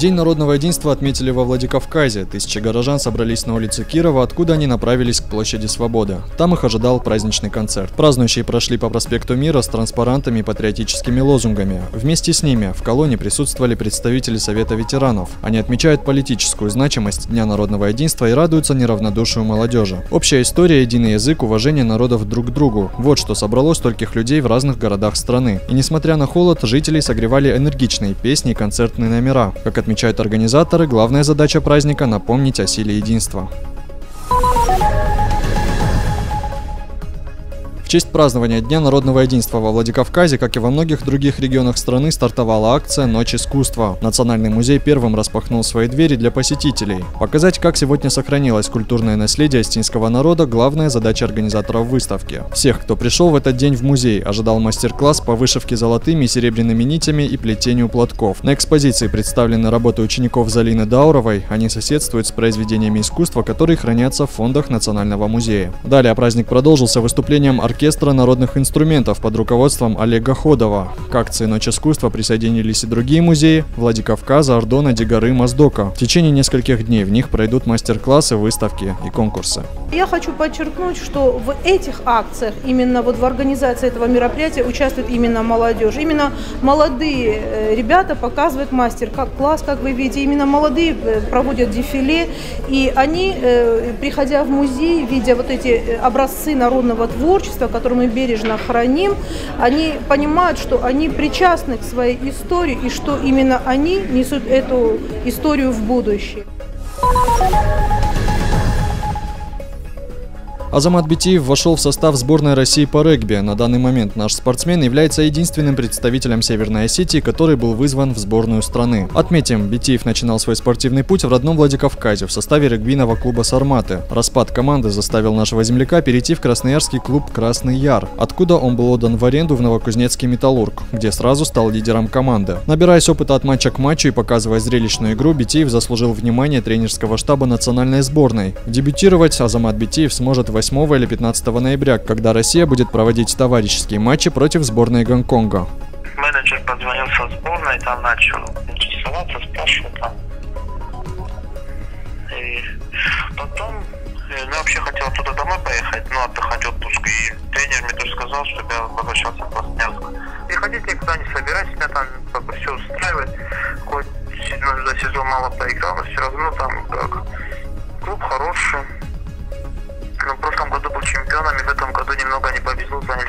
День народного единства отметили во Владикавказе. Тысячи горожан собрались на улице Кирова, откуда они направились к площади Свободы. Там их ожидал праздничный концерт. Празднующие прошли по проспекту Мира с транспарантами и патриотическими лозунгами. Вместе с ними в колонне присутствовали представители Совета ветеранов. Они отмечают политическую значимость Дня народного единства и радуются неравнодушию молодежи. Общая история, единый язык, уважение народов друг к другу. Вот что собрало стольких людей в разных городах страны. И несмотря на холод, жителей согревали энергичные песни и концертные номера. Как отмечают организаторы, главная задача праздника – напомнить о силе единства. В честь празднования Дня народного единства во Владикавказе, как и во многих других регионах страны, стартовала акция «Ночь искусства». Национальный музей первым распахнул свои двери для посетителей. Показать, как сегодня сохранилось культурное наследие астинского народа – главная задача организаторов выставки. Всех, кто пришел в этот день в музей, ожидал мастер-класс по вышивке золотыми и серебряными нитями и плетению платков. На экспозиции представлены работы учеников Залины Дауровой. Они соседствуют с произведениями искусства, которые хранятся в фондах Национального музея. Далее праздник продолжился выступлением оркестра народных инструментов под руководством Олега Ходова. К акции «Ночь искусства» присоединились и другие музеи – Владикавказа, Ордона, Дегары, Моздока. В течение нескольких дней в них пройдут мастер-классы, выставки и конкурсы. Я хочу подчеркнуть, что в этих акциях, именно вот в организации этого мероприятия участвует именно молодежь. Именно молодые ребята показывают мастер-класс, как вы видите. Именно молодые проводят дефиле. И они, приходя в музей, видя вот эти образцы народного творчества, которые мы бережно храним, они понимают, что они причастны к своей истории и что именно они несут эту историю в будущее. Азамат Битиев вошел в состав сборной России по регби. На данный момент наш спортсмен является единственным представителем Северной Осетии, который был вызван в сборную страны. Отметим, Битиев начинал свой спортивный путь в родном Владикавказе в составе регбийного клуба «Сарматы». Распад команды заставил нашего земляка перейти в красноярский клуб «Красный Яр», откуда он был отдан в аренду в новокузнецкий «Металлург», где сразу стал лидером команды. Набираясь опыта от матча к матчу и показывая зрелищную игру, Битиев заслужил внимание тренерского штаба национальной сборной. Дебютировать Азамат Битиев сможет 8 или 15 ноября, когда Россия будет проводить товарищеские матчи против сборной Гонконга. Менеджер позвонил со сборной, там начал интересоваться, спрашивал там. И потом, я вообще хотел оттуда домой поехать, отдыхать отпуск. И тренер мне тоже сказал, чтобы я возвращался в Красноярск. Приходите, никуда не собирайтесь, меня там все устраивает. Хоть за сезон мало поиграл, но все равно там как клуб хороший. В прошлом году был чемпионом, и в этом году немного не повезло, заняли